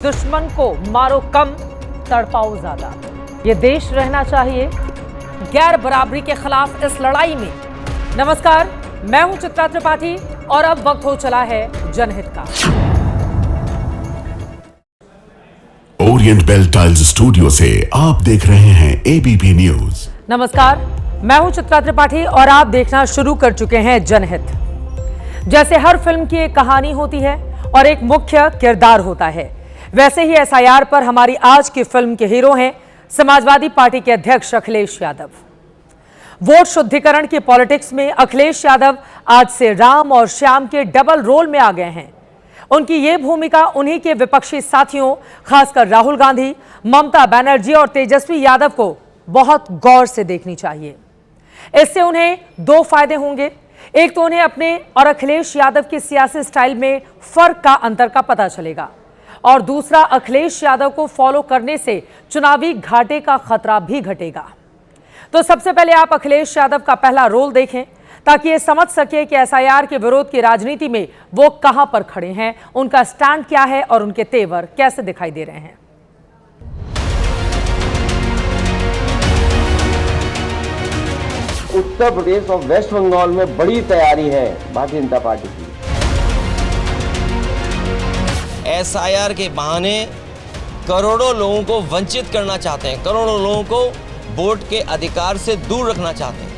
दुश्मन को मारो कम, तड़पाओ ज्यादा। ये देश रहना चाहिए गैर बराबरी के खिलाफ इस लड़ाई में। नमस्कार, मैं हूं चित्रा त्रिपाठी और अब वक्त हो चला है जनहित का। ओरिएंट बेल टाइल्स स्टूडियो से आप देख रहे हैं एबीपी न्यूज। नमस्कार, मैं हूं चित्रा त्रिपाठी और आप देखना शुरू कर चुके हैं जनहित। जैसे हर फिल्म की एक कहानी होती है और एक मुख्य किरदार होता है, वैसे ही एसआईआर पर हमारी आज की फिल्म के हीरो हैं समाजवादी पार्टी के अध्यक्ष अखिलेश यादव। वोट शुद्धिकरण की पॉलिटिक्स में अखिलेश यादव आज से राम और श्याम के डबल रोल में आ गए हैं। उनकी ये भूमिका उन्हीं के विपक्षी साथियों, खासकर राहुल गांधी, ममता बनर्जी और तेजस्वी यादव को बहुत गौर से देखनी चाहिए। इससे उन्हें दो फायदे होंगे। एक तो उन्हें अपने और अखिलेश यादव के सियासी स्टाइल में फर्क का अंतर का पता चलेगा, और दूसरा, अखिलेश यादव को फॉलो करने से चुनावी घाटे का खतरा भी घटेगा। तो सबसे पहले आप अखिलेश यादव का पहला रोल देखें ताकि ये समझ सके कि एसआईआर के विरोध की राजनीति में वो कहां पर खड़े हैं, उनका स्टैंड क्या है और उनके तेवर कैसे दिखाई दे रहे हैं। उत्तर प्रदेश और वेस्ट बंगाल में बड़ी तैयारी है भारतीय जनता पार्टी की। एसआईआर के बहाने करोड़ों लोगों को वंचित करना चाहते हैं, करोड़ों लोगों को वोट के अधिकार से दूर रखना चाहते हैं।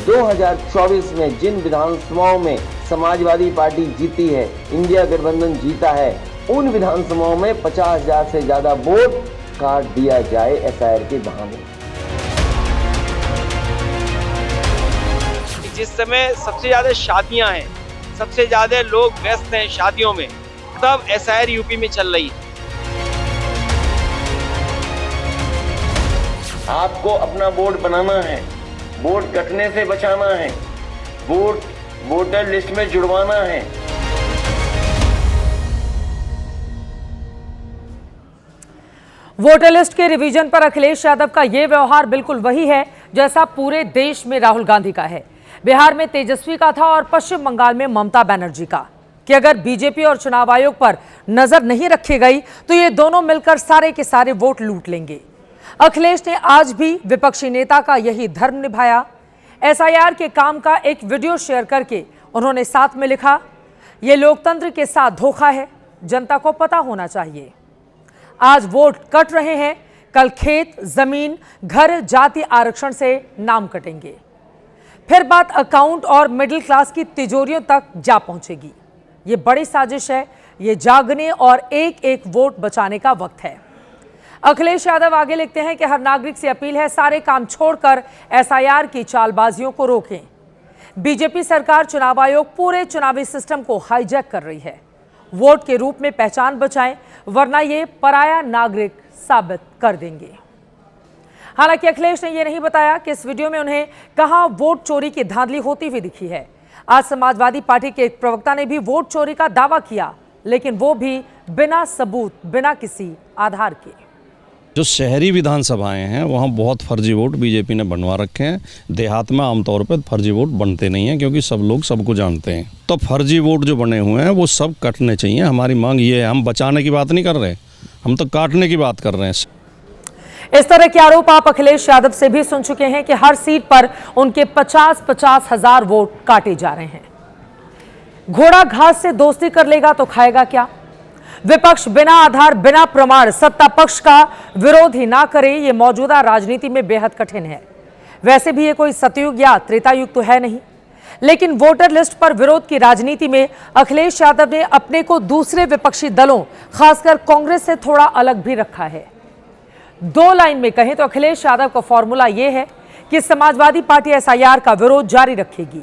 2024 में जिन विधानसभाओं में समाजवादी पार्टी जीती है, इंडिया गठबंधन जीता है, उन विधानसभाओं में 50,000 से ज्यादा वोट काट दिया जाए एसआईआर के बहाने। जिस समय सबसे ज्यादा शादियां हैं, सबसे ज्यादा लोग व्यस्त हैं शादियों में, तब एसआईआर यूपी में चल रही है। आपको अपना वोट बनाना है, वोट कटने से बचाना है, वोट वोटर लिस्ट में जुड़वाना है। वोटर लिस्ट के रिवीजन पर अखिलेश यादव का यह व्यवहार बिल्कुल वही है जैसा पूरे देश में राहुल गांधी का है, बिहार में तेजस्वी का था और पश्चिम बंगाल में ममता बनर्जी का, कि अगर बीजेपी और चुनाव आयोग पर नजर नहीं रखी गई तो ये दोनों मिलकर सारे के सारे वोट लूट लेंगे। अखिलेश ने आज भी विपक्षी नेता का यही धर्म निभाया। एसआईआर के काम का एक वीडियो शेयर करके उन्होंने साथ में लिखा, यह लोकतंत्र के साथ धोखा है, जनता को पता होना चाहिए। आज वोट कट रहे हैं, कल खेत, जमीन, घर, जाति आरक्षण से नाम कटेंगे। फिर बात अकाउंट और मिडिल क्लास की तिजोरियों तक जा पहुंचेगी। ये बड़ी साजिश है, ये जागने और एक एक वोट बचाने का वक्त है। अखिलेश यादव आगे लिखते हैं कि हर नागरिक से अपील है, सारे काम छोड़कर एसआईआर की चालबाजियों को रोकें। बीजेपी सरकार, चुनाव आयोग पूरे चुनावी सिस्टम को हाईजैक कर रही है। वोट के रूप में पहचान बचाएं, वरना ये पराया नागरिक साबित कर देंगे। हालांकि अखिलेश ने यह नहीं बताया कि इस वीडियो में उन्हें कहां वोट चोरी की धांधली होती हुई दिखी है। आज समाजवादी पार्टी के एक प्रवक्ता ने भी वोट चोरी का दावा किया, लेकिन वो भी बिना सबूत, बिना किसी आधार के। जो शहरी विधानसभाएं हैं वहाँ बहुत फर्जी वोट बीजेपी ने बनवा रखे हैं। देहात में आमतौर पर फर्जी वोट बनते नहीं हैं, क्योंकि सब लोग सबको जानते हैं। तो फर्जी वोट जो बने हुए हैं वो सब कटने चाहिए। हमारी मांग ये है, हम बचाने की बात नहीं कर रहे, हम तो काटने की बात कर रहे हैं। इस तरह के आरोप आप अखिलेश यादव से भी सुन चुके हैं कि हर सीट पर उनके 50-50 हजार वोट काटे जा रहे हैं। घोड़ा घास से दोस्ती कर लेगा तो खाएगा क्या? विपक्ष बिना आधार, बिना प्रमाण सत्ता पक्ष का विरोध ही ना करे, ये मौजूदा राजनीति में बेहद कठिन है। वैसे भी ये कोई सतयुग या त्रेता युग तो है नहीं, लेकिन वोटर लिस्ट पर विरोध की राजनीति में अखिलेश यादव ने अपने को दूसरे विपक्षी दलों, खासकर कांग्रेस से थोड़ा अलग भी रखा है। दो लाइन में कहें तो अखिलेश यादव का फॉर्मूला यह है कि समाजवादी पार्टी एसआईआर का विरोध जारी रखेगी,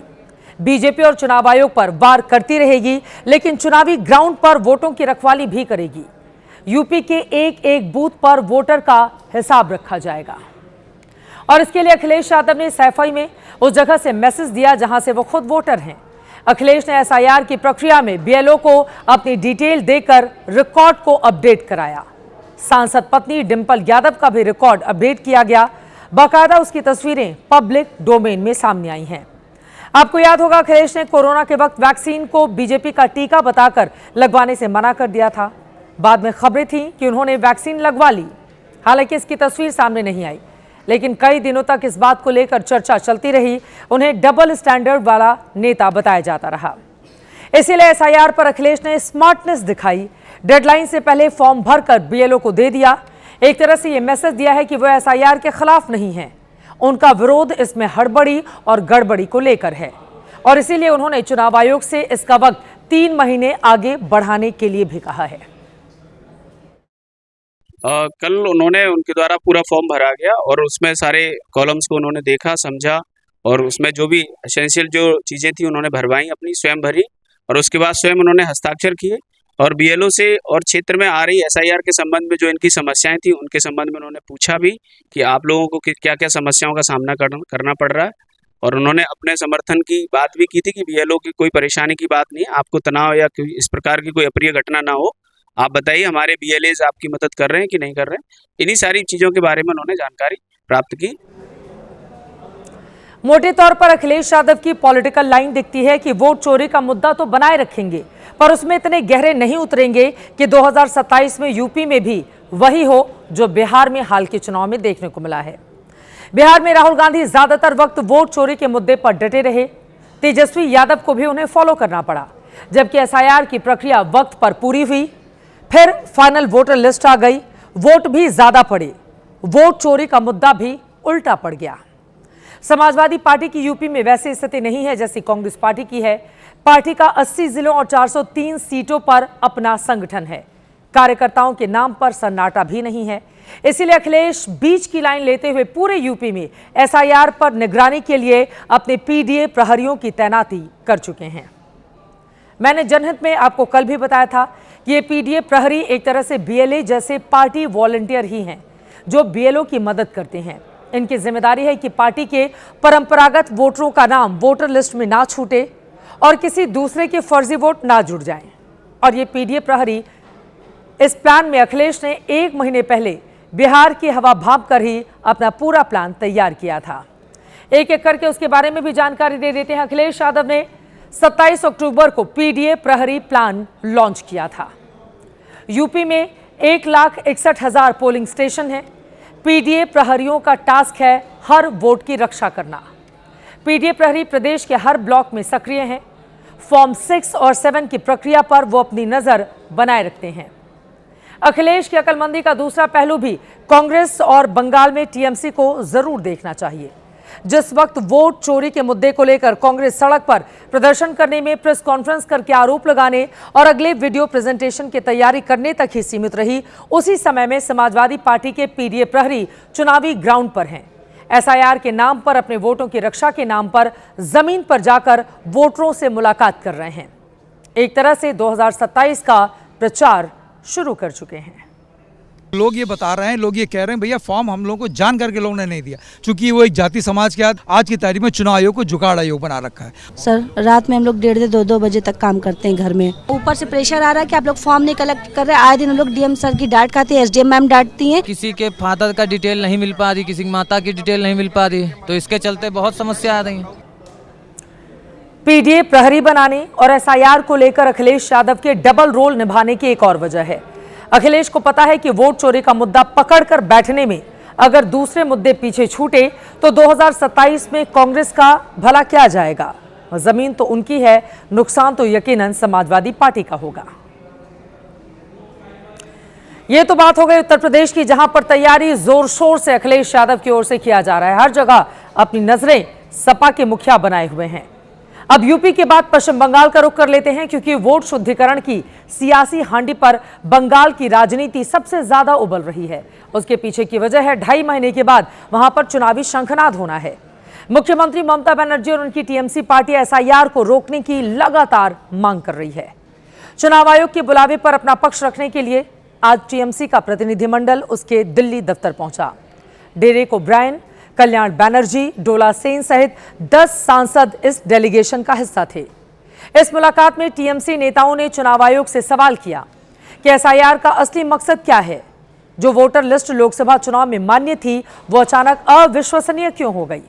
बीजेपी और चुनाव आयोग पर वार करती रहेगी, लेकिन चुनावी ग्राउंड पर वोटों की रखवाली भी करेगी। यूपी के एक एक बूथ पर वोटर का हिसाब रखा जाएगा, और इसके लिए अखिलेश यादव ने सैफई में उस जगह से मैसेज दिया जहां से वो खुद वोटर हैं। अखिलेश ने एसआईआर की प्रक्रिया में बीएलओ को अपनी डिटेल देकर रिकॉर्ड को अपडेट कराया। सांसद पत्नी डिंपल यादव का भी रिकॉर्ड अपडेट किया गया। बाकायदा उसकी तस्वीरें पब्लिक डोमेन में सामने आई हैं। आपको याद होगा अखिलेश ने कोरोना के वक्त वैक्सीन को बीजेपी का टीका बताकर लगवाने से मना कर दिया था। बाद में खबरें थी कि उन्होंने वैक्सीन लगवा ली। हालांकि इसकी तस्वीर सामने नहीं आई, लेकिन कई दिनों तक इस बात को लेकर चर्चा चलती रही। उन्हें डबल स्टैंडर्ड वाला नेता बताया जाता रहा। इसीलिए एसआईआर पर अखिलेश ने स्मार्टनेस दिखाई। डेडलाइन से पहले फॉर्म भरकर बीएलओ को दे दिया। एक तरह से यह मैसेज दिया है कि वो एसआईआर के खिलाफ नहीं है, उनका विरोध इसमें हड़बड़ी और गड़बड़ी को लेकर है और इसीलिए उन्होंने चुनाव आयोग से इसका वक्त 3 महीने आगे बढ़ाने के लिए भी कहा है। कल उन्होंने उनके द्वारा पूरा फॉर्म भरा गया और उसमें सारे कॉलम्स को उन्होंने देखा, समझा और उसमें जो भी एसेंशियल जो चीज़ें थी उन्होंने भरवाई, अपनी स्वयं भरी और उसके बाद स्वयं उन्होंने हस्ताक्षर किए और बीएलओ से और क्षेत्र में आ रही एसआईआर के संबंध में जो इनकी समस्याएं थी उनके संबंध में उन्होंने पूछा भी कि आप लोगों को क्या क्या समस्याओं का सामना करना पड़ रहा है और उन्होंने अपने समर्थन की बात भी की थी कि बीएलओ की कोई परेशानी की बात नहीं है, आपको तनाव या इस प्रकार की कोई अप्रिय घटना ना हो, आप बताइए हमारे बीएलएज आपकी मदद कर रहे हैं कि नहीं कर रहे हैं। इन्हीं सारी चीज़ों के बारे में उन्होंने जानकारी प्राप्त की। मोटे तौर पर अखिलेश यादव की पॉलिटिकल लाइन दिखती है कि वोट चोरी का मुद्दा तो बनाए रखेंगे, पर उसमें इतने गहरे नहीं उतरेंगे कि 2027 में यूपी में भी वही हो जो बिहार में हाल के चुनाव में देखने को मिला है। बिहार में राहुल गांधी ज्यादातर वक्त वोट चोरी के मुद्दे पर डटे रहे। तेजस्वी यादव को भी उन्हें फॉलो करना पड़ा, जबकि एसआईआर की प्रक्रिया वक्त पर पूरी हुई। फिर फाइनल वोटर लिस्ट आ गई, वोट भी ज्यादा पड़े, वोट चोरी का मुद्दा भी उल्टा पड़ गया। समाजवादी पार्टी की यूपी में वैसी स्थिति नहीं है जैसी कांग्रेस पार्टी की है। पार्टी का 80 जिलों और 403 सीटों पर अपना संगठन है। कार्यकर्ताओं के नाम पर सन्नाटा भी नहीं है। इसीलिए अखिलेश बीच की लाइन लेते हुए पूरे यूपी में एसआईआर पर निगरानी के लिए अपने पीडीए प्रहरियों की तैनाती कर चुके हैं। मैंने जनहित में आपको कल भी बताया था कि ये पीडीए प्रहरी एक तरह से बीएलए जैसे पार्टी वॉलंटियर ही हैं, जो बीएलओ की मदद करते हैं। इनकी जिम्मेदारी है कि पार्टी के परंपरागत वोटरों का नाम वोटर लिस्ट में ना छूटे और किसी दूसरे के फर्जी वोट ना जुड़ जाएं। और ये पीडीए प्रहरी, इस प्लान में अखिलेश ने 1 महीने पहले बिहार की हवा भांप कर ही अपना पूरा प्लान तैयार किया था। एक एक करके उसके बारे में भी जानकारी दे देते हैं। अखिलेश यादव ने 27 अक्टूबर को पीडीए प्रहरी प्लान लॉन्च किया था। यूपी में 1,61,000 पोलिंग स्टेशन है। पीडीए प्रहरियों का टास्क है हर वोट की रक्षा करना। पीडीए प्रहरी प्रदेश के हर ब्लॉक में सक्रिय हैं। फॉर्म 6 और 7 की प्रक्रिया पर वो अपनी नजर बनाए रखते हैं। अखिलेश की अकलमंदी का दूसरा पहलू भी कांग्रेस और बंगाल में टीएमसी को जरूर देखना चाहिए। जिस वक्त वोट चोरी के मुद्दे को लेकर कांग्रेस सड़क पर प्रदर्शन करने में, प्रेस कॉन्फ्रेंस करके आरोप लगाने और अगले वीडियो प्रेजेंटेशन की तैयारी करने तक ही सीमित रही, उसी समय में समाजवादी पार्टी के पीडीए प्रहरी चुनावी ग्राउंड पर हैं। एसआईआर के नाम पर, अपने वोटों की रक्षा के नाम पर जमीन पर जाकर वोटरों से मुलाकात कर रहे हैं। एक तरह से 2027 का प्रचार शुरू कर चुके हैं। लोग ये बता रहे हैं, लोग ये कह रहे हैं भैया फॉर्म हम लोगों को जान करके लोगों ने नहीं दिया, क्योंकि वो एक जाति समाज के आज की तारीख में चुनाव आयोग को जुगाड़ आयोग बना रखा है। सर रात में हम लोग 1:30 से 2 बजे तक काम करते हैं घर में। ऊपर से प्रेशर आ रहा है कि आप लोग फॉर्म नहीं कलेक्ट कर रहे। आए दिन हम लोग डीएम सर की डांट खाते हैं, एसडीएम मैम डांटती हैं। किसी के फादर का डिटेल नहीं मिल पा रही, किसी की माता की डिटेल नहीं मिल पा रही, तो इसके चलते बहुत समस्या आ रही है। पीडीए प्रहरी बनाने और एसआईआर को लेकर अखिलेश यादव के डबल रोल निभाने की एक और वजह है। अखिलेश को पता है कि वोट चोरी का मुद्दा पकड़कर बैठने में अगर दूसरे मुद्दे पीछे छूटे तो 2027 में कांग्रेस का भला क्या जाएगा। जमीन तो उनकी है, नुकसान तो यकीनन समाजवादी पार्टी का होगा। यह तो बात हो गई उत्तर प्रदेश की, जहां पर तैयारी जोर शोर से अखिलेश यादव की ओर से किया जा रहा है। हर जगह अपनी नजरें सपा के मुखिया बनाए हुए हैं। अब यूपी के बाद पश्चिम बंगाल का रुख कर लेते हैं, क्योंकि वोट शुद्धिकरण की सियासी हांडी पर बंगाल की राजनीति सबसे ज्यादा उबल रही है। उसके पीछे की वजह है 2.5 महीने के बाद वहां पर चुनावी शंखनाद होना है। मुख्यमंत्री ममता बनर्जी और उनकी टीएमसी पार्टी एसआईआर को रोकने की लगातार मांग कर रही है। चुनाव आयोग के बुलावे पर अपना पक्ष रखने के लिए आज टीएमसी का प्रतिनिधिमंडल उसके दिल्ली दफ्तर पहुंचा। डेरेक ओब्रायन, कल्याण बनर्जी, डोला सेन सहित 10 सांसद इस डेलीगेशन का हिस्सा थे। इस मुलाकात में टीएमसी नेताओं ने चुनाव आयोग से सवाल किया कि एसआईआर का असली मकसद क्या है। जो वोटर लिस्ट लोकसभा चुनाव में मान्य थी, वो अचानक अविश्वसनीय क्यों हो गई।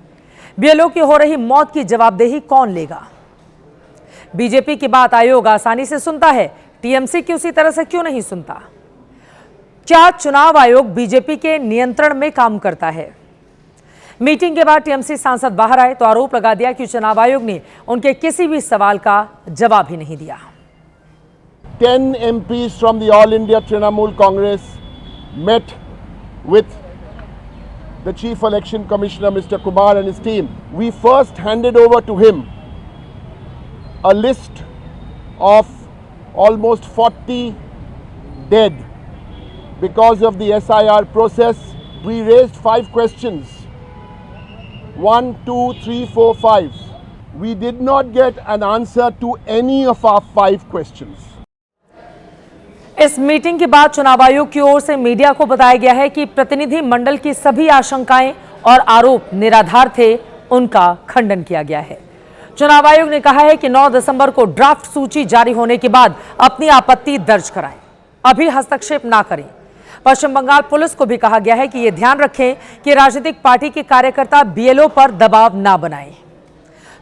बीएलओ की हो रही मौत की जवाबदेही कौन लेगा? बीजेपी की बात आयोग आसानी से सुनता है, टीएमसी की उसी तरह से क्यों नहीं सुनता? क्या चुनाव आयोग बीजेपी के नियंत्रण में काम करता है? मीटिंग के बाद टीएमसी सांसद बाहर आए तो आरोप लगा दिया कि चुनाव आयोग ने उनके किसी भी सवाल का जवाब ही नहीं दिया। 10 MPs from the All India Trinamool Congress met with the Chief Election Commissioner Mr. Kumar and his team. We first handed over to him a list of almost 40 dead because of the SIR process. We raised 5 questions. 1, 2, 3, 4, 5. We did not get an answer to any of our 5 questions. इस meeting के बाद चुनाव आयोग की ओर से media को बताया गया है कि प्रतिनिधि मंडल की सभी आशंकाएं और आरोप निराधार थे, उनका खंडन किया गया है। चुनाव आयोग ने कहा है कि 9 दिसंबर को ड्राफ्ट सूची जारी होने के बाद अपनी आपत्ति दर्ज कराएं, अभी हस्तक्षेप ना करें। पश्चिम बंगाल पुलिस को भी कहा गया है कि ये ध्यान रखें कि राजनीतिक पार्टी के कार्यकर्ता बीएलओ पर दबाव ना बनाएं।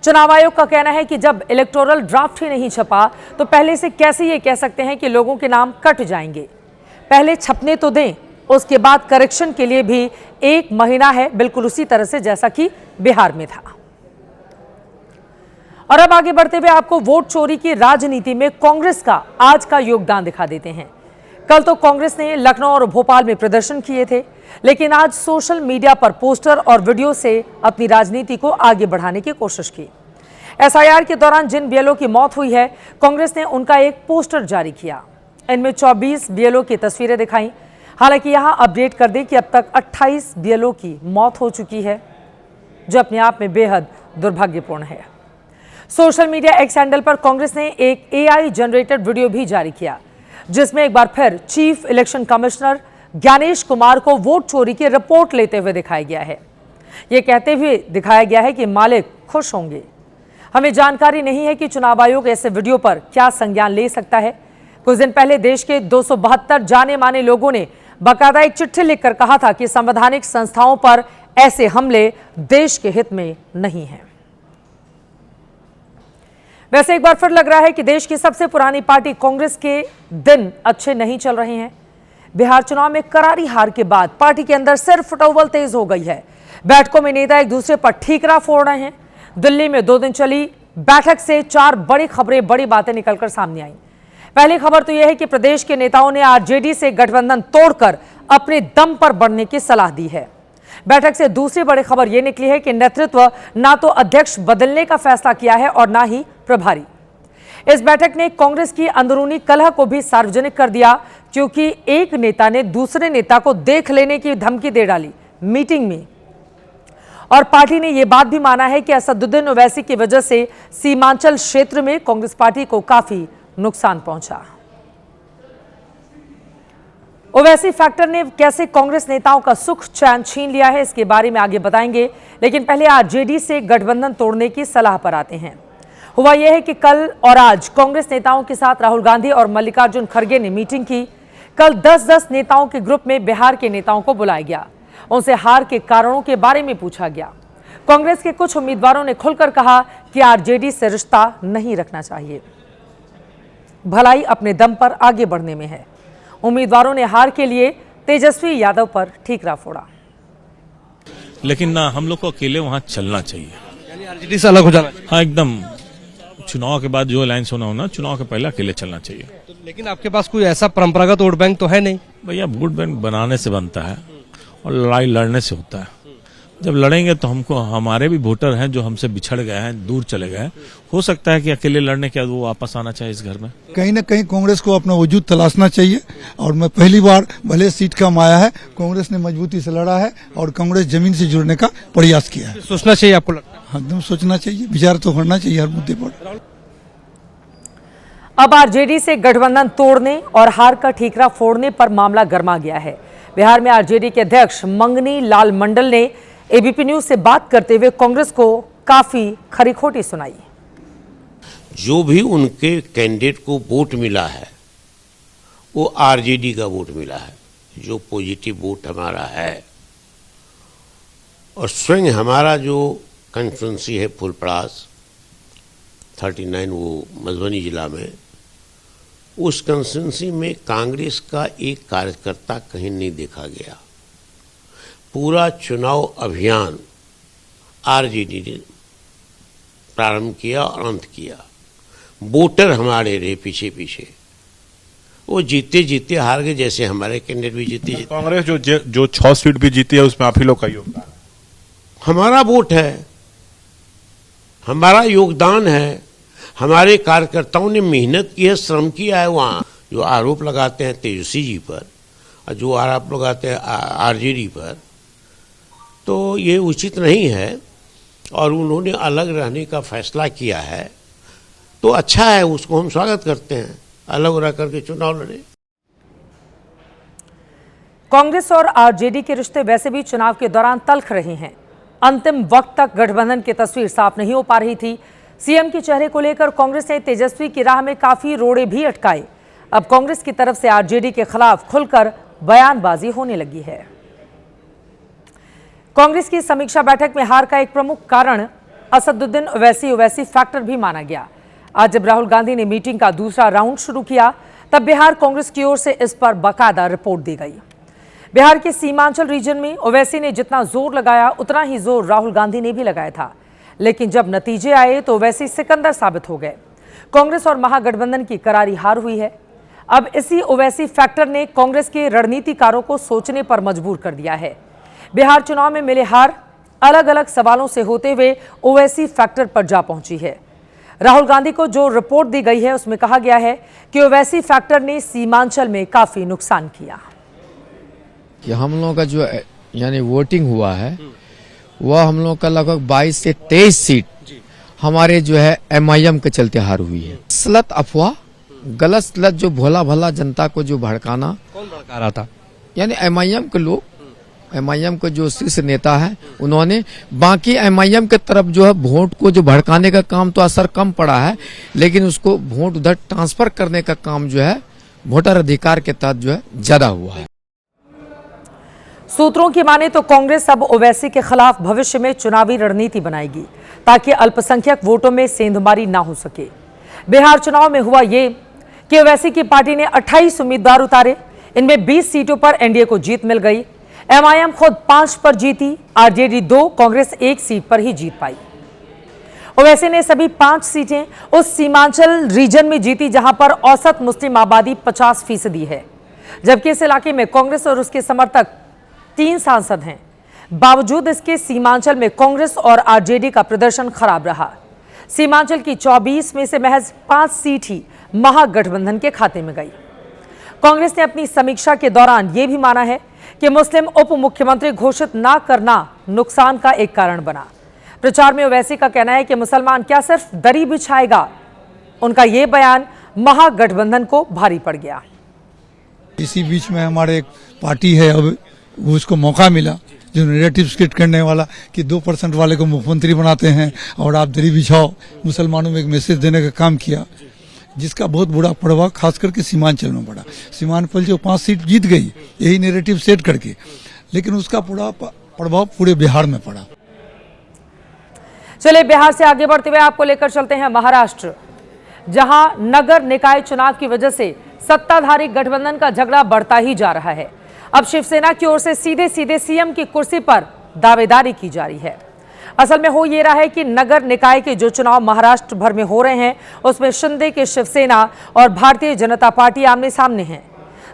चुनाव आयोग का कहना है कि जब इलेक्टोरल ड्राफ्ट ही नहीं छपा तो पहले से कैसे ये कह सकते हैं कि लोगों के नाम कट जाएंगे? पहले छपने तो दें, उसके बाद करेक्शन के लिए भी 1 महीना है, बिल्कुल उसी तरह से जैसा कि बिहार में था। और अब आगे बढ़ते हुए आपको वोट चोरी की राजनीति में कांग्रेस का आज का योगदान दिखा देते हैं। कल तो कांग्रेस ने लखनऊ और भोपाल में प्रदर्शन किए थे, लेकिन आज सोशल मीडिया पर पोस्टर और वीडियो से अपनी राजनीति को आगे बढ़ाने की कोशिश की। एसआईआर के दौरान जिन बीएलओ की मौत हुई है, कांग्रेस ने उनका एक पोस्टर जारी किया। इनमें 24 बीएलओ की तस्वीरें दिखाई। हालांकि यहां अपडेट कर दें कि अब तक 28 बीएलओ की मौत हो चुकी है, जो अपने आप में बेहद दुर्भाग्यपूर्ण है। सोशल मीडिया एक्स हैंडल पर कांग्रेस ने एक एआई जनरेटेड वीडियो भी जारी किया, जिसमें एक बार फिर chief election commissioner Gyanesh Kumar को वोट चोरी की रिपोर्ट लेते हुए दिखाया गया है। यह कहते हुए दिखाया गया है कि मालिक खुश होंगे। हमें जानकारी नहीं है कि चुनाव आयोग ऐसे वीडियो पर क्या संज्ञान ले सकता है। कुछ दिन पहले देश के 272 जाने माने लोगों ने बाकायदा एक चिट्ठी लिखकर कहा था कि संवैधानिक संस्थाओं पर ऐसे हमले देश के हित में नहीं हैं। वैसे एक बार फिर लग रहा है कि देश की सबसे पुरानी पार्टी कांग्रेस के दिन अच्छे नहीं चल रहे हैं। बिहार चुनाव में करारी हार के बाद पार्टी के अंदर सिर्फ फटोवल तेज हो गई है। बैठकों में नेता एक दूसरे पर ठीकरा फोड़ रहे हैं। दिल्ली में 2 दिन चली बैठक से 4 बड़ी खबरें, बड़ी बातें निकलकर सामने आई। पहली खबर तो यह है कि प्रदेश के नेताओं ने आरजेडी से गठबंधन तोड़कर अपने दम पर बढ़ने की सलाह दी है। बैठक से दूसरी बड़ी खबर यह निकली है कि नेतृत्व ना तो अध्यक्ष बदलने का फैसला किया है और ना ही प्रभारी। इस बैठक ने कांग्रेस की अंदरूनी कलह को भी सार्वजनिक कर दिया, क्योंकि एक नेता ने दूसरे नेता को देख लेने की धमकी दे डाली मीटिंग में। और पार्टी ने यह बात भी माना है कि असदुद्दीन ओवैसी की वजह से सीमांचल क्षेत्र में कांग्रेस पार्टी को काफी नुकसान पहुंचा। ओवैसी फैक्टर ने कैसे कांग्रेस नेताओं का सुख चैन छीन लिया है, इसके बारे में आगे बताएंगे, लेकिन पहले आरजेडी से गठबंधन तोड़ने की सलाह पर आते हैं। हुआ यह है कि कल और आज कांग्रेस नेताओं के साथ राहुल गांधी और मल्लिकार्जुन खड़गे ने मीटिंग की। कल 10-10 नेताओं के ग्रुप में बिहार के नेताओं को बुलाया गया। उनसे हार के कारणों के बारे में पूछा गया। कांग्रेस के कुछ उम्मीदवारों ने खुलकर कहा कि आरजेडी से रिश्ता नहीं रखना चाहिए, भलाई अपने दम पर आगे बढ़ने में है। उम्मीदवारों ने हार के लिए तेजस्वी यादव पर ठीकरा फोड़ा। लेकिन ना, हम लोग को अकेले वहां चलना चाहिए, यानी आरजेडी से अलग हो जाना। हाँ, एकदम। चुनाव के बाद जो अलायंस होना होना, चुनाव के पहले अकेले चलना चाहिए। लेकिन आपके पास कोई ऐसा परंपरागत वोट बैंक तो है नहीं। भैया, वोट बैंक बनाने से बनता है और लड़ाई लड़ने से होता है। जब लड़ेंगे तो हमको, हमारे भी वोटर हैं जो हमसे बिछड़ गए हैं, दूर चले गए हैं। हो सकता है कि अकेले लड़ने के बाद वो वापस आना चाहिए इस घर में। कहीं न कहीं कांग्रेस को अपना वजूद तलाशना चाहिए। और मैं पहली बार, भले सीट कम आया है, कांग्रेस ने मजबूती से लड़ा है और कांग्रेस जमीन से जुड़ने का प्रयास किया है। सोचना चाहिए आपको लगता है? एकदम सोचना चाहिए, विचार तो करना चाहिए हर मुद्दे पर। अब आरजेडी से गठबंधन तोड़ने और हार का ठीकरा फोड़ने पर मामला गर्मा गया है। बिहार में आरजेडी के अध्यक्ष मंगनी लाल मंडल ने एबीपी न्यूज से बात करते हुए कांग्रेस को काफी खरी खोटी सुनाई। जो भी उनके कैंडिडेट को वोट मिला है वो आरजेडी का वोट मिला है, जो पॉजिटिव वोट हमारा है। और स्वयं हमारा जो कंस्टिट्यूंसी है फुलपड़ास 39, वो मधुबनी जिला में, उस कंस्टिट्यूंसी में कांग्रेस का एक कार्यकर्ता कहीं नहीं देखा गया। पूरा चुनाव अभियान आरजेडी ने प्रारंभ किया और अंत किया। वोटर हमारे रहे पीछे पीछे, वो जीते जीते हार गए, जैसे हमारे कैंडिडेट भी जीते। कांग्रेस जो 6 सीट भी जीती है उसमें आप ही लोग का योगदान, हमारा वोट है, हमारा योगदान है। हमारे कार्यकर्ताओं ने मेहनत की है, श्रम किया है। वहाँ जो आरोप लगाते हैं तेजस्वी जी पर और जो आरोप लगाते हैं आरजेडी पर, तो ये उचित नहीं है और उन्होंने अलग रहने का फैसला किया है तो अच्छा है, उसको हम स्वागत करते हैं। अलग रह करके चुनाव लड़े। कांग्रेस और आरजेडी के रिश्ते वैसे भी चुनाव के दौरान तल्ख रहे हैं। अंतिम वक्त तक गठबंधन की तस्वीर साफ नहीं हो पा रही थी। सीएम के चेहरे को लेकर कांग्रेस ने तेजस्वी की राह में काफी रोड़े भी अटकाए। अब कांग्रेस की तरफ से आरजेडी के खिलाफ खुलकर बयानबाजी होने लगी है। कांग्रेस की समीक्षा बैठक में हार का एक प्रमुख कारण असदुद्दीन ओवैसी फैक्टर भी माना गया। आज जब राहुल गांधी ने मीटिंग का दूसरा राउंड शुरू किया, तब बिहार कांग्रेस की ओर से इस पर बाकायदा रिपोर्ट दी गई। बिहार के सीमांचल रीजन में ओवैसी ने जितना जोर लगाया, उतना ही जोर राहुल गांधी ने भी लगाया था, लेकिन जब नतीजे आए तो ओवैसी सिकंदर साबित हो गए। कांग्रेस और महागठबंधन की करारी हार हुई है। अब इसी ओवैसी फैक्टर ने कांग्रेस के रणनीतिकारों को सोचने पर मजबूर कर दिया है। बिहार चुनाव में मिले हार अलग अलग सवालों से होते हुए ओवैसी फैक्टर पर जा पहुंची है। राहुल गांधी को जो रिपोर्ट दी गई है उसमें कहा गया है कि ओवैसी फैक्टर ने सीमांचल में काफी नुकसान किया। कि हम लोगों का जो यानी वोटिंग हुआ है वह हम लोग का लगभग 22 से 23 सीट हमारे जो है एमआईएम के चलते हार हुई है। सलत अफवाह, गलत सलत जो भोला भला जनता को जो भड़काना, कौन भड़का रहा था? यानी एमआईएम के लोग, एमआईएम के जो शीर्ष नेता है, उन्होंने बाकी एमआईएम के तरफ जो है वोट को जो भड़काने का काम तो असर कम पड़ा है, लेकिन उसको वोट उधर ट्रांसफर करने का काम जो है वोटर अधिकार के तहत जो है ज्यादा हुआ है। सूत्रों की माने तो कांग्रेस अब ओवैसी के खिलाफ भविष्य में चुनावी रणनीति बनाएगी ताकि अल्पसंख्यक वोटों में सेंधमारी ना हो सके। बिहार चुनाव में हुआ ये कि ओवैसी की पार्टी ने 28 उम्मीदवार उतारे। इनमें 20 सीटों पर एनडीए को जीत मिल गई। एमआईएम खुद 5 पर जीती, आरजेडी 2, कांग्रेस 1 सीट पर ही जीत पाई। ओवैसी ने सभी 5 सीटें उस सीमांचल रीजन में जीती जहां पर औसत मुस्लिम आबादी 50% है, जबकि इस इलाके में कांग्रेस और उसके समर्थक 3 सांसद हैं। बावजूद इसके सीमांचल में कांग्रेस और आरजेडी का प्रदर्शन खराब रहा। सीमांचल की 24 में से महज 5 सीट ही महागठबंधन के खाते में गई। कांग्रेस ने अपनी समीक्षा के दौरान यह भी माना है कि मुस्लिम उप मुख्यमंत्री घोषित ना करना नुकसान का एक कारण बना। प्रचार में ओवैसी का कहना है कि मुसलमान क्या सिर्फ दरी बिछाएगा। उनका यह बयान महागठबंधन को भारी पड़ गया। इसी बीच में हमारे एक पार्टी है, अब उसको मौका मिला जो नैरेटिव क्रिएट करने वाला कि 2% वाले को मुख्यमंत्री बनाते हैं और आप दरी बिछाओ, मुसलमानों में एक मैसेज देने का काम किया, जिसका बहुत बुरा प्रभाव खास करके सीमांचल में पड़ा। सीमांचल जो 5 सीट जीत गई यही नैरेटिव सेट करके, लेकिन उसका पूरा प्रभाव पूरे बिहार में पड़ा। चलिए बिहार से आगे बढ़ते हुए आपको लेकर चलते हैं महाराष्ट्र, जहां नगर निकाय चुनाव की वजह से सत्ताधारी गठबंधन का झगड़ा बढ़ता ही जा रहा है। अब शिवसेना की ओर से सीधे सीधे सीएम की कुर्सी पर दावेदारी की जा रही है। असल में हो ये रहा है कि नगर निकाय के जो चुनाव महाराष्ट्र भर में हो रहे हैं उसमें शिंदे के शिवसेना और भारतीय जनता पार्टी आमने सामने हैं।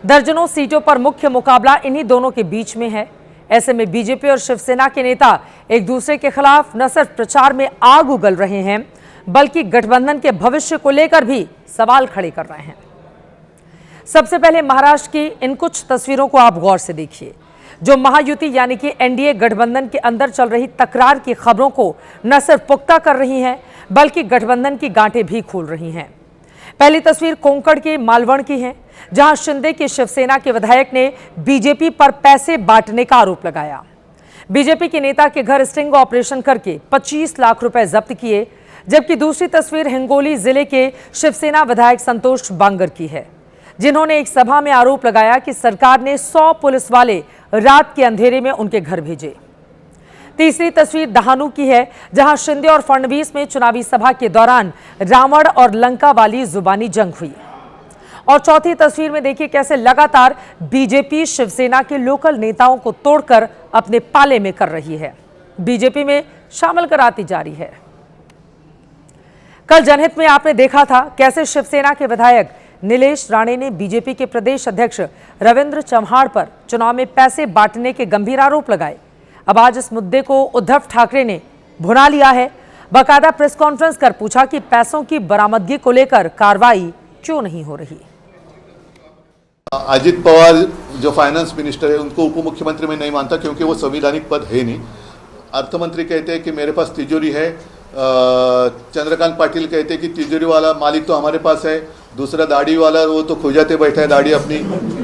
दर्जनों सीटों पर मुख्य मुकाबला इन्हीं दोनों के बीच में है। ऐसे में बीजेपी और शिवसेना के नेता एक दूसरे के खिलाफ न सिर्फ प्रचार में आग उगल रहे हैं, बल्कि गठबंधन के भविष्य को लेकर भी सवाल खड़े कर रहे हैं। सबसे पहले महाराष्ट्र की इन कुछ तस्वीरों को आप गौर से देखिए, जो महायुति यानी कि एनडीए गठबंधन के अंदर चल रही तकरार की खबरों को न सिर्फ पुख्ता कर रही हैं, बल्कि गठबंधन की गांठें भी खोल रही हैं। पहली तस्वीर कोंकण के मालवण की है, जहां शिंदे के शिवसेना के विधायक ने बीजेपी पर पैसे बांटने का आरोप लगाया। बीजेपी के नेता के घर स्टिंग ऑपरेशन करके 25 लाख रुपए जब्त किए। जबकि दूसरी तस्वीर हिंगोली जिले के शिवसेना विधायक संतोष बांगर की है, जिन्होंने एक सभा में आरोप लगाया कि सरकार ने 100 पुलिस वाले रात के अंधेरे में उनके घर भेजे। तीसरी तस्वीर दहानू की है, जहां शिंदे और फडणवीस में चुनावी सभा के दौरान रावण और लंका वाली जुबानी जंग हुई। और चौथी तस्वीर में देखिए कैसे लगातार बीजेपी शिवसेना के लोकल नेताओं को तोड़कर अपने पाले में कर रही है, बीजेपी में शामिल कराती जा रही है। कल जनहित में आपने देखा था कैसे शिवसेना के विधायक नीलेश राणे ने बीजेपी के प्रदेश अध्यक्ष रविंद्र चव्हाण पर चुनाव में पैसे बांटने के गंभीर आरोप लगाए। अब आज इस मुद्दे को उद्धव ठाकरे ने भुना लिया है। बाकायदा प्रेस कॉन्फ्रेंस कर पूछा कि पैसों की बरामदगी को लेकर कार्रवाई क्यों नहीं हो रही। अजित पवार जो फाइनेंस मिनिस्टर है उनको उप मुख्यमंत्री में नहीं मानता, क्योंकि वो संवैधानिक पद है नहीं। अर्थमंत्री कहते हैं कि मेरे पास तिजोरी है, चंद्रकांत पाटिल कहते हैं कि तिजोरी वाला मालिक तो हमारे पास है, दूसरा दाढ़ी वाला वो तो खुजाते बैठा है दाढ़ी अपनी,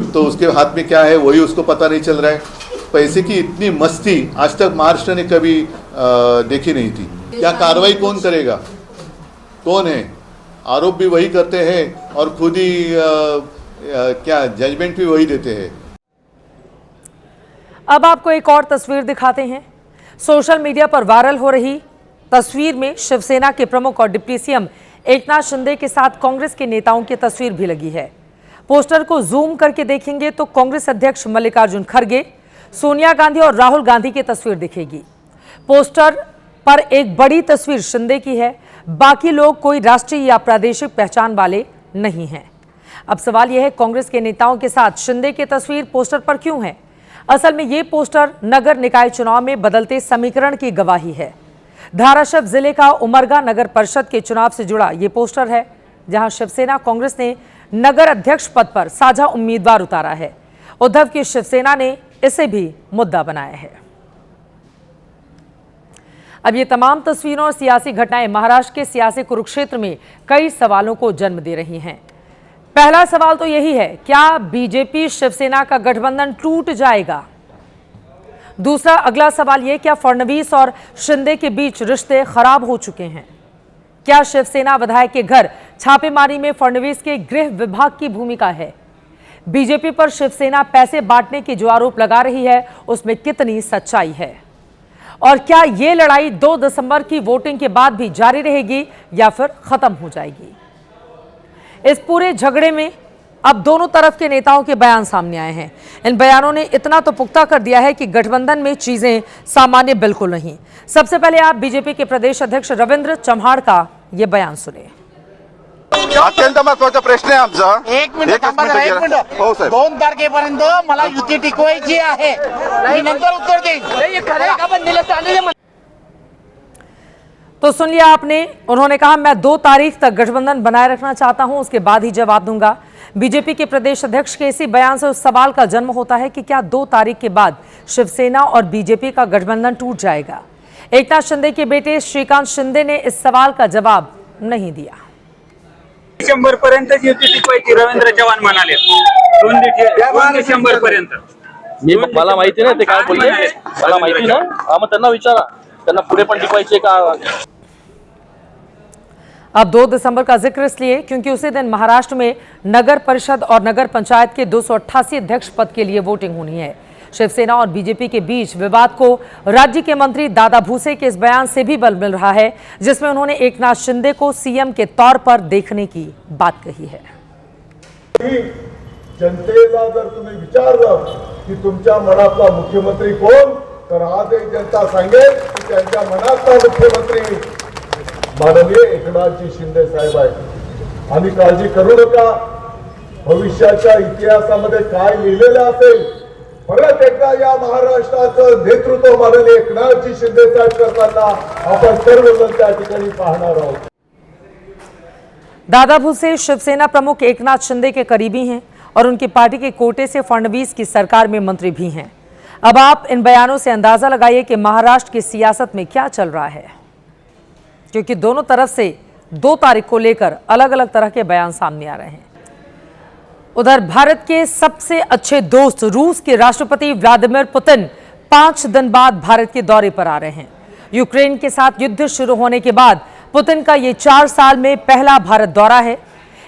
तो उसके हाथ में क्या है वही उसको पता नहीं चल रहा है। पैसे की इतनी मस्ती आज तक महाराष्ट्र ने कभी देखी नहीं थी। क्या कार्रवाई कौन करेगा? कौन है? आरोप भी वही करते हैं और खुद ही क्या जजमेंट भी वही देते हैं। अब आपको एक और तस्वीर दिखाते हैं। सोशल मीडिया पर वायरल हो रही तस्वीर में शिवसेना के प्रमुख और डिप्टी सीएम एकनाथ शिंदे के साथ कांग्रेस के नेताओं की तस्वीर भी लगी है। पोस्टर को जूम करके देखेंगे तो कांग्रेस अध्यक्ष मल्लिकार्जुन खड़गे, सोनिया गांधी और राहुल गांधी की तस्वीर दिखेगी। पोस्टर पर एक बड़ी तस्वीर शिंदे की है, बाकी लोग कोई राष्ट्रीय या प्रादेशिक पहचान वाले नहीं हैं। अब सवाल यह है, कांग्रेस के नेताओं के साथ शिंदे की तस्वीर पोस्टर पर क्यों है? असल में ये पोस्टर नगर निकाय चुनाव में बदलते समीकरण की गवाही है। धाराशिव जिले का उमरगा नगर परिषद के चुनाव से जुड़ा ये पोस्टर है, जहां शिवसेना कांग्रेस ने नगर अध्यक्ष पद पर साझा उम्मीदवार उतारा है। उद्धव की शिवसेना ने इसे भी मुद्दा बनाया है। अब ये तमाम तस्वीरों और सियासी घटनाएं महाराष्ट्र के सियासी कुरुक्षेत्र में कई सवालों को जन्म दे रही हैं। पहला सवाल तो यही है, क्या बीजेपी शिवसेना का गठबंधन टूट जाएगा? दूसरा अगला सवाल यह, क्या फडणवीस और शिंदे के बीच रिश्ते खराब हो चुके हैं? क्या शिवसेना विधायक के घर छापेमारी में फडणवीस के गृह विभाग की भूमिका है? बीजेपी पर शिवसेना पैसे बांटने के जो आरोप लगा रही है उसमें कितनी सच्चाई है? और क्या ये लड़ाई 2 दिसंबर की वोटिंग के बाद भी जारी रहेगी या फिर खत्म हो जाएगी? इस पूरे झगड़े में अब दोनों तरफ के नेताओं के बयान सामने आए हैं। इन बयानों ने इतना तो पुख्ता कर दिया है कि गठबंधन में चीजें सामान्य बिल्कुल नहीं। सबसे पहले आप बीजेपी के प्रदेश अध्यक्ष रविंद्र चव्हाण का ये बयान सुने। अत्यंत महत्वाचा प्रश्न आहे आमचा। एक मिनिट हो सर, 2 तारखेपर्यंत मला युती टिकवायची आहे, मी नंतर उत्तर देईन। तो सुन लिया आपने, उन्होंने कहा मैं 2 तारीख तक गठबंधन बनाए रखना चाहता हूं, उसके बाद ही जवाब दूंगा। बीजेपी के प्रदेश अध्यक्ष के इसी बयान से उस सवाल का जन्म होता है कि क्या 2 तारीख के बाद शिवसेना और बीजेपी का गठबंधन टूट जाएगा? एकनाथ शिंदे के बेटे श्रीकांत शिंदे ने इस सवाल का जवाब नहीं दिया। डिसेंबर पर्यंत युती टिकवायची रवींद्र चव्हाण म्हणाले, 2 डिसेंबर पर्यंत। मला माहिती नाही ते काय बोलले, मला माहिती ना, मग त्यांना विचारा, त्यांना पुढे पण टिकवायचे का? अब 2 दिसंबर का जिक्र इसलिए क्योंकि उसी दिन महाराष्ट्र में नगर परिषद और नगर पंचायत के 288 अध्यक्ष पद के लिए वोटिंग होनी है। शिवसेना और बीजेपी के बीच विवाद को राज्य के मंत्री दादा भूसे के इस बयान से भी बल मिल रहा है, जिसमें उन्होंने एकनाथ शिंदे को सीएम के तौर पर देखने की बात कही है। जनतेला जर तुम्ही विचारलं की तुमच्या मनातला मुख्यमंत्री कोण, तर आज एक जनता सांगेल की त्यांच्या मनातला मुख्यमंत्री माननीय एकनाथजी शिंदे साहेब आहेत। आणि काळजी करू नका, भविष्याच्या इतिहासामध्ये काय लिहिलेलं असेल, परत एकदा या महाराष्ट्राचं नेतृत्व माननीय एकनाथजी शिंदे साहेब करताना आपण सर्वजण त्या ठिकाणी पाहणार आहोत। दादा भूसे शिवसेना प्रमुख एकनाथ शिंदे के करीबी हैं और उनकी पार्टी के कोटे से फडणवीस की सरकार में मंत्री भी हैं। अब आप इन बयानों से अंदाजा लगाइए कि महाराष्ट्र की सियासत में क्या चल रहा है, क्योंकि दोनों तरफ से 2 तारीख को लेकर अलग अलग तरह के बयान सामने आ रहे हैं। उधर भारत के सबसे अच्छे दोस्त रूस के राष्ट्रपति व्लादिमीर पुतिन 5 दिन बाद भारत के दौरे पर आ रहे हैं। यूक्रेन के साथ युद्ध शुरू होने के बाद पुतिन का ये 4 साल में पहला भारत दौरा है।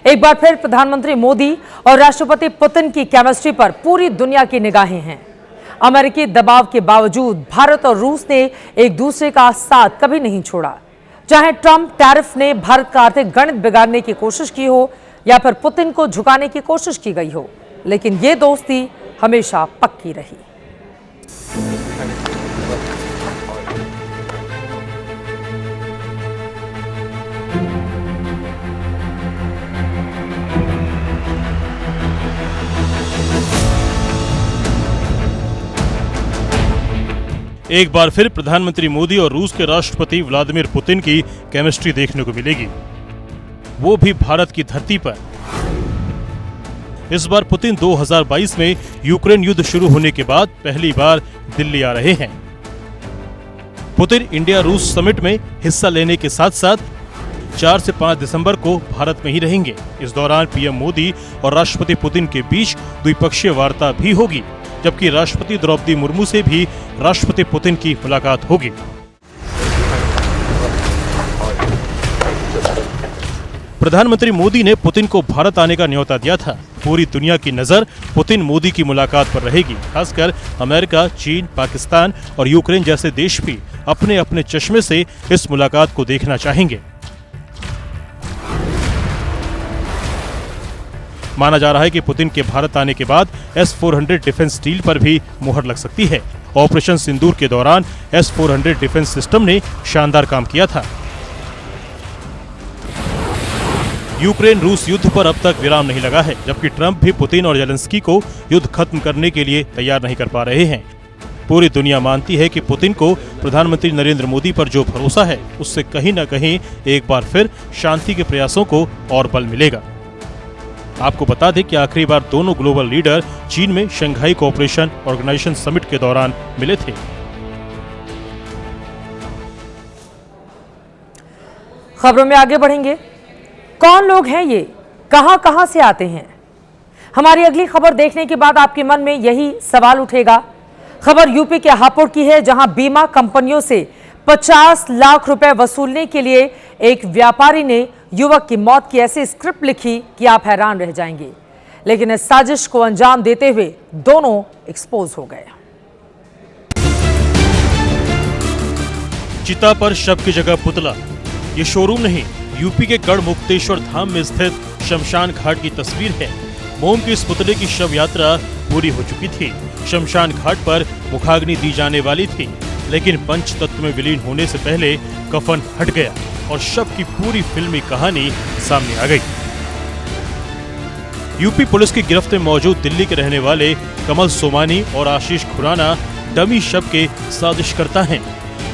एक बार फिर प्रधानमंत्री मोदी और राष्ट्रपति पुतिन की केमिस्ट्री पर पूरी दुनिया की निगाहें हैं। अमेरिकी दबाव के बावजूद भारत और रूस ने एक दूसरे का साथ कभी नहीं छोड़ा। चाहे ट्रंप टैरिफ ने भारत का आर्थिक गणित बिगाड़ने की कोशिश की हो या फिर पुतिन को झुकाने की कोशिश की गई हो, लेकिन ये दोस्ती हमेशा पक्की रही। एक बार फिर प्रधानमंत्री मोदी और रूस के राष्ट्रपति व्लादिमीर पुतिन की केमिस्ट्री देखने को मिलेगी, वो भी भारत की धरती पर। इस बार पुतिन 2022 में यूक्रेन युद्ध शुरू होने के बाद पहली बार दिल्ली आ रहे हैं। पुतिन इंडिया रूस समिट में हिस्सा लेने के साथ साथ 4 से 5 दिसंबर को भारत में ही रहेंगे। इस दौरान पीएम मोदी और राष्ट्रपति पुतिन के बीच द्विपक्षीय वार्ता भी होगी, जबकि राष्ट्रपति द्रौपदी मुर्मू से भी राष्ट्रपति पुतिन की मुलाकात होगी। प्रधानमंत्री मोदी ने पुतिन को भारत आने का न्योता दिया था। पूरी दुनिया की नजर पुतिन मोदी की मुलाकात पर रहेगी। खासकर अमेरिका, चीन, पाकिस्तान और यूक्रेन जैसे देश भी अपने अपने चश्मे से इस मुलाकात को देखना चाहेंगे। माना जा रहा है कि पुतिन के भारत आने के बाद S-400 डिफेंस डील पर भी मुहर लग सकती है। ऑपरेशन सिंदूर के दौरान S-400 डिफेंस सिस्टम ने शानदार काम किया था। यूक्रेन रूस युद्ध पर अब तक विराम नहीं लगा है, जबकि ट्रंप भी पुतिन और जेलेंस्की को युद्ध खत्म करने के लिए तैयार नहीं कर पा रहे हैं। पूरी दुनिया मानती है कि पुतिन को प्रधानमंत्री नरेंद्र मोदी पर जो भरोसा है, उससे कहीं न कहीं एक बार फिर शांति के प्रयासों को और बल मिलेगा। आपको बता दें कि आखिरी बार दोनों ग्लोबल लीडर चीन में शंघाई कोऑपरेशन ऑर्गेनाइजेशन समिट के दौरान मिले थे। खबरों में आगे बढ़ेंगे। कौन लोग हैं ये, कहां से आते हैं? हमारी अगली खबर देखने के बाद आपके मन में यही सवाल उठेगा। खबर यूपी के हापुड़ की है, जहां बीमा कंपनियों से 50 लाख रुपए वसूलने के लिए एक व्यापारी ने युवक की मौत की ऐसी स्क्रिप्ट लिखी कि आप हैरान रह जाएंगे। लेकिन इस साजिश को अंजाम देते हुए दोनों एक्सपोज हो गए। चिता पर शव की जगह पुतला। ये शोरूम नहीं, यूपी के गढ़मुक्तेश्वर धाम में स्थित शमशान घाट की तस्वीर है। मोम के इस पुतले की शव यात्रा पूरी हो चुकी थी। शमशान घाट पर मुखाग्नि दी जाने वाली थी, लेकिन पंचतत्व में विलीन होने से पहले कफन हट गया और शव की पूरी फिल्मी कहानी सामने आ गई। यूपी पुलिस की गिरफ्त में मौजूद दिल्ली के रहने वाले कमल सोमानी और आशीष खुराना डमी शव के साजिशकर्ता हैं।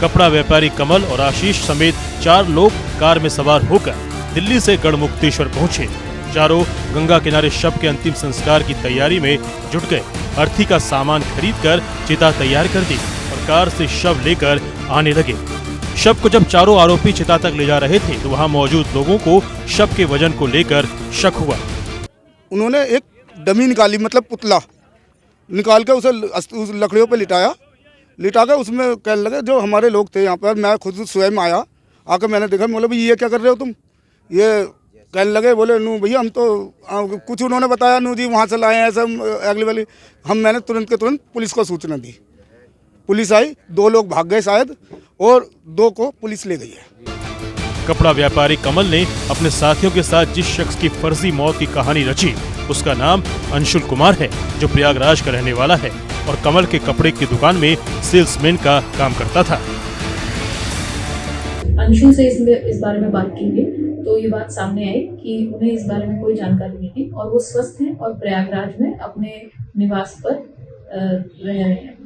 कपड़ा व्यापारी कमल और आशीष समेत 4 लोग कार में सवार होकर दिल्ली से गढ़मुक्तेश्वर पहुंचे। चारों गंगा किनारे शव के अंतिम संस्कार की तैयारी में जुट गए। अर्थी का सामान खरीदकर चिता तैयार कर दी और कार से शव लेकर आने लगे। शव को जब चारों आरोपी चिता तक ले जा रहे थे तो वहां मौजूद लोगों को शव के वजन को लेकर शक हुआ। उन्होंने एक डमी निकाली, मतलब पुतला निकाल के उसे उस लकड़ियों पे लिटा कर उसमें कहने लगे, जो हमारे लोग थे यहाँ पर, मैं खुद स्वयं आया, आकर मैंने देखा, बोले भाई ये क्या कर रहे हो तुम? ये कहने लगे, बोले नू भैया हम तो कुछ उन्होंने बताया, नू जी वहाँ से लाए हैं ऐसा अगली वाली। मैंने तुरंत के तुरंत पुलिस को सूचना दी। पुलिस आई, 2 लोग भाग गए शायद और 2 को पुलिस ले गई है। कपड़ा व्यापारी कमल ने अपने साथियों के साथ जिस शख्स की फर्जी मौत की कहानी रची, उसका नाम अंशुल कुमार है, जो प्रयागराज का रहने वाला है और कमल के कपड़े की दुकान में सेल्समैन का काम करता था। अंशुल से इस बारे में बात की गई तो ये बात सामने आई कि उन्हें इस बारे में कोई जानकारी नहीं थी और वो स्वस्थ हैं और प्रयागराज में अपने निवास पर रह रहे हैं।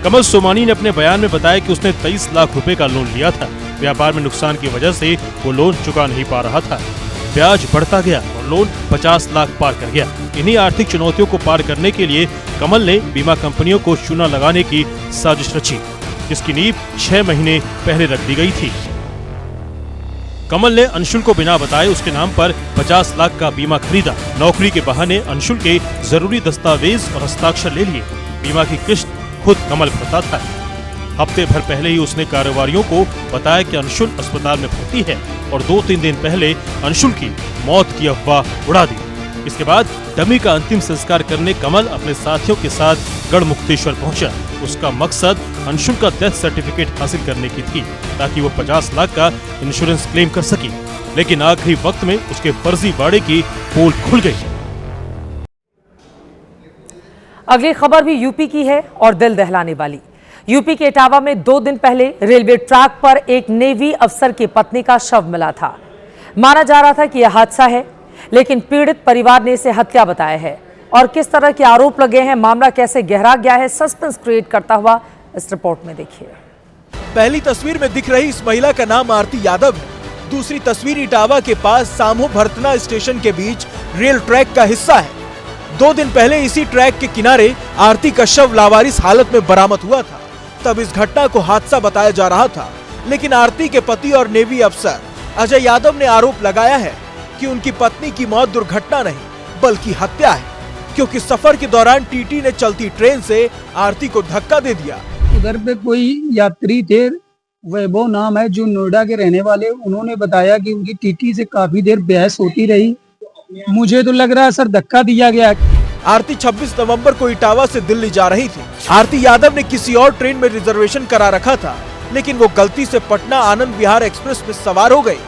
कमल सोमानी ने अपने बयान में बताया कि उसने 23 लाख रुपए का लोन लिया था। व्यापार में नुकसान की वजह से वो लोन चुका नहीं पा रहा था। ब्याज बढ़ता गया और लोन 50 लाख पार कर गया। इन्हीं आर्थिक चुनौतियों को पार करने के लिए कमल ने बीमा कंपनियों को चूना लगाने की साजिश रची, जिसकी नींव 6 महीने पहले रख दी गई थी। कमल ने अंशुल को बिना बताए उसके नाम पर 50 लाख का बीमा खरीदा। नौकरी के बहाने अंशुल के जरूरी दस्तावेज और हस्ताक्षर ले लिए। बीमा की किस्त खुद कमल भरता था। हफ्ते भर पहले ही उसने कारोबारियों को बताया कि अंशुल अस्पताल में भर्ती है और 2-3 दिन पहले अंशुल की मौत की अफवाह उड़ा दी। इसके बाद डमी का अंतिम संस्कार करने कमल अपने साथियों के साथ गढ़मुक्तेश्वर पहुंचा। उसका मकसद अंशुल का डेथ सर्टिफिकेट हासिल करने की थी ताकि वो 50 लाख का इंश्योरेंस क्लेम कर सके, लेकिन आखिरी वक्त में उसके फर्जी बाड़े की पोल खुल गई। अगली खबर भी यूपी की है और दिल दहलाने वाली। यूपी के इटावा में 2 दिन पहले रेलवे ट्रैक पर एक नेवी अफसर की पत्नी का शव मिला था। माना जा रहा था कि यह हादसा है, लेकिन पीड़ित परिवार ने इसे हत्या बताया है। और किस तरह के आरोप लगे हैं, मामला कैसे गहरा गया है, सस्पेंस क्रिएट करता हुआ इस रिपोर्ट में देखिए। पहली तस्वीर में दिख रही इस महिला का नाम आरती यादव है। दूसरी तस्वीर इटावा के पास सामो भरतना स्टेशन के बीच रेल ट्रैक का हिस्सा है। 2 दिन पहले इसी ट्रैक के किनारे आरती का शव लावारिस हालत में बरामद हुआ था। तब इस घटना को हादसा बताया जा रहा था, लेकिन आरती के पति और नेवी अफसर अजय यादव ने आरोप लगाया है कि उनकी पत्नी की मौत दुर्घटना नहीं बल्कि हत्या है, क्योंकि सफर के दौरान टीटी ने चलती ट्रेन से आरती को धक्का दे दिया। उधर पे कोई यात्री थे, वैभव नाम है, जो नोएडा के रहने वाले, उन्होंने बताया कि उनकी टीटी से काफी देर बहस होती रही। मुझे तो लग रहा है सर धक्का दिया गया। आरती 26 नवंबर को इटावा से दिल्ली जा रही थी। आरती यादव ने किसी और ट्रेन में रिजर्वेशन करा रखा था, लेकिन वो गलती से पटना आनंद विहार एक्सप्रेस में सवार हो गई।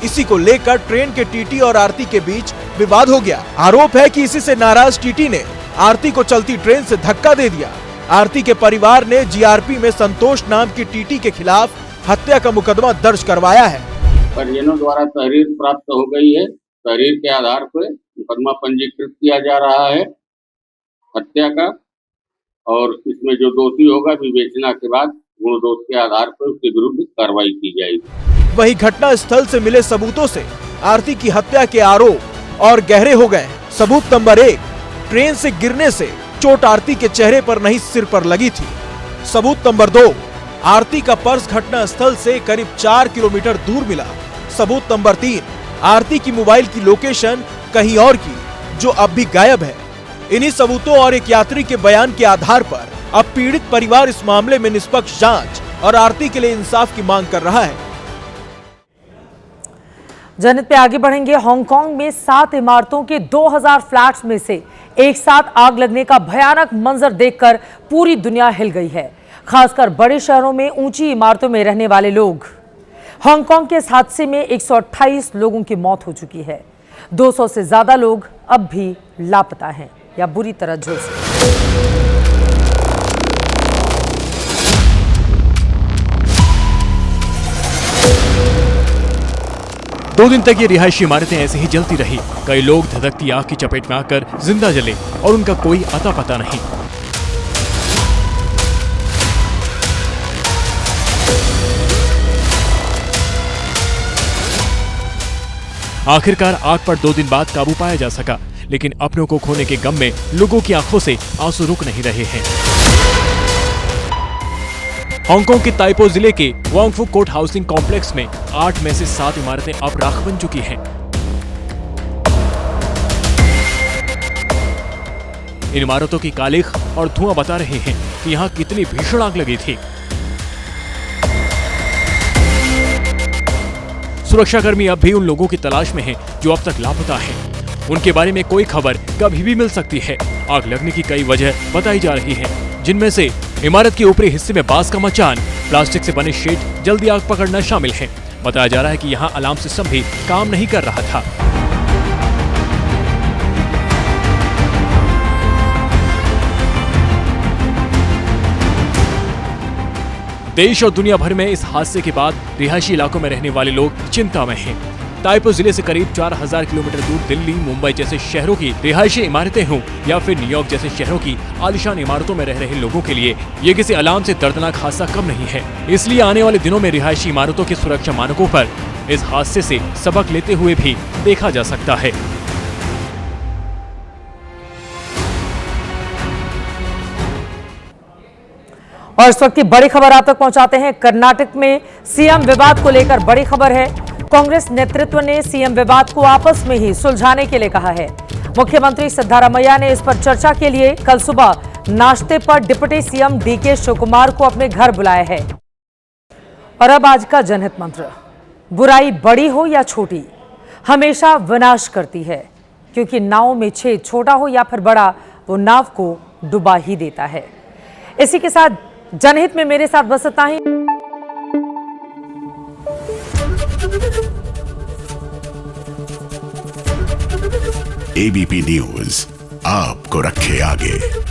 इसी को लेकर ट्रेन के टीटी और आरती के बीच विवाद हो गया। आरोप है कि इसी से नाराज टीटी ने आरती को चलती ट्रेन से धक्का दे दिया। आरती के परिवार ने जीआरपी में संतोष नाम की टीटी के खिलाफ हत्या का मुकदमा दर्ज करवाया है। परिजनों द्वारा तहरीर प्राप्त हो गई है। तहरीर के आधार पर मुकदमा पंजीकृत किया जा रहा है हत्या का, और इसमें जो दोषी होगा विवेचना के बाद गुण दोष के आधार पर उसके विरुद्ध कार्रवाई की जाएगी। वही घटना स्थल से मिले सबूतों से आरती की हत्या के आरोप और गहरे हो गए। सबूत नंबर 1, ट्रेन से गिरने से चोट आरती के चेहरे पर नहीं सिर पर लगी थी। सबूत नंबर 2, आरती का पर्स घटना स्थल से करीब 4 किलोमीटर दूर मिला। सबूत नंबर 3, आरती की मोबाइल की लोकेशन कहीं और की, जो अब भी गायब है। इन्हीं सबूतों और एक यात्री के बयान के आधार पर अब पीड़ित परिवार इस मामले में निष्पक्ष जांच और आरती के लिए इंसाफ की मांग कर रहा है। जनहित पे आगे बढ़ेंगे। हांगकांग में 7 इमारतों के 2000 फ्लैट्स में से एक साथ आग लगने का भयानक मंजर देखकर पूरी दुनिया हिल गई है, खासकर बड़े शहरों में ऊंची इमारतों में रहने वाले लोग। हांगकांग के इस हादसे में 128 लोगों की मौत हो चुकी है। 200 से ज्यादा लोग अब भी लापता हैं या बुरी तरह झुलसे। 2 दिन तक ये रिहायशी इमारतें ऐसे ही जलती रही। कई लोग धधकती आग की चपेट में आकर जिंदा जले और उनका कोई अता पता नहीं। आखिरकार आग पर 2 दिन बाद काबू पाया जा सका, लेकिन अपनों को खोने के गम में लोगों की आंखों से आंसू रुक नहीं रहे हैं। हांगकांग के ताइपो जिले के वांगफू कोर्ट हाउसिंग कॉम्प्लेक्स में 8 में से 7 इमारतें अब राख बन चुकी हैं। इन इमारतों की कालिख और धुआं बता रहे हैं कि यहाँ कितनी भीषण आग लगी थी। सुरक्षाकर्मी अब भी उन लोगों की तलाश में हैं जो अब तक लापता हैं। उनके बारे में कोई खबर कभी भी मिल सकती है। आग लगने की कई वजह बताई जा रही हैं, जिनमें से इमारत के ऊपरी हिस्से में बांस का मचान, प्लास्टिक से बने शेड जल्दी आग पकड़ना शामिल है। बताया जा रहा है कि यहाँ अलार्म सिस्टम भी काम नहीं कर रहा था। देश और दुनिया भर में इस हादसे के बाद रिहायशी इलाकों में रहने वाले लोग चिंता में हैं। ताइपो जिले से करीब 4000 किलोमीटर दूर दिल्ली, मुंबई जैसे शहरों की रिहायशी इमारतें हों या फिर न्यूयॉर्क जैसे शहरों की आलीशान इमारतों में रह रहे लोगों के लिए ये किसी अलार्म से दर्दनाक हादसा कम नहीं है। इसलिए आने वाले दिनों में रिहायशी इमारतों की सुरक्षा मानकों पर इस हादसे से सबक लेते हुए भी देखा जा सकता है। और इस वक्त की बड़ी खबर आप तक पहुंचाते हैं। कर्नाटक में सीएम विवाद को लेकर बड़ी खबर है। कांग्रेस नेतृत्व ने सीएम विवाद को आपस में ही सुलझाने के लिए कहा है। मुख्यमंत्री सिद्धारमैया ने इस पर चर्चा के लिए कल सुबह नाश्ते पर डिप्टी सीएम डीके शिवकुमार को अपने घर बुलाया है। और अब आज का जनहित मंत्र, बुराई बड़ी हो या छोटी, हमेशा विनाश करती है। क्योंकि नाव में छेद छोटा हो या फिर बड़ा, वो नाव को डुबा ही देता है। इसी के साथ जनहित में मेरे साथ बस इतना ही। एबीपी न्यूज आपको रखे आगे।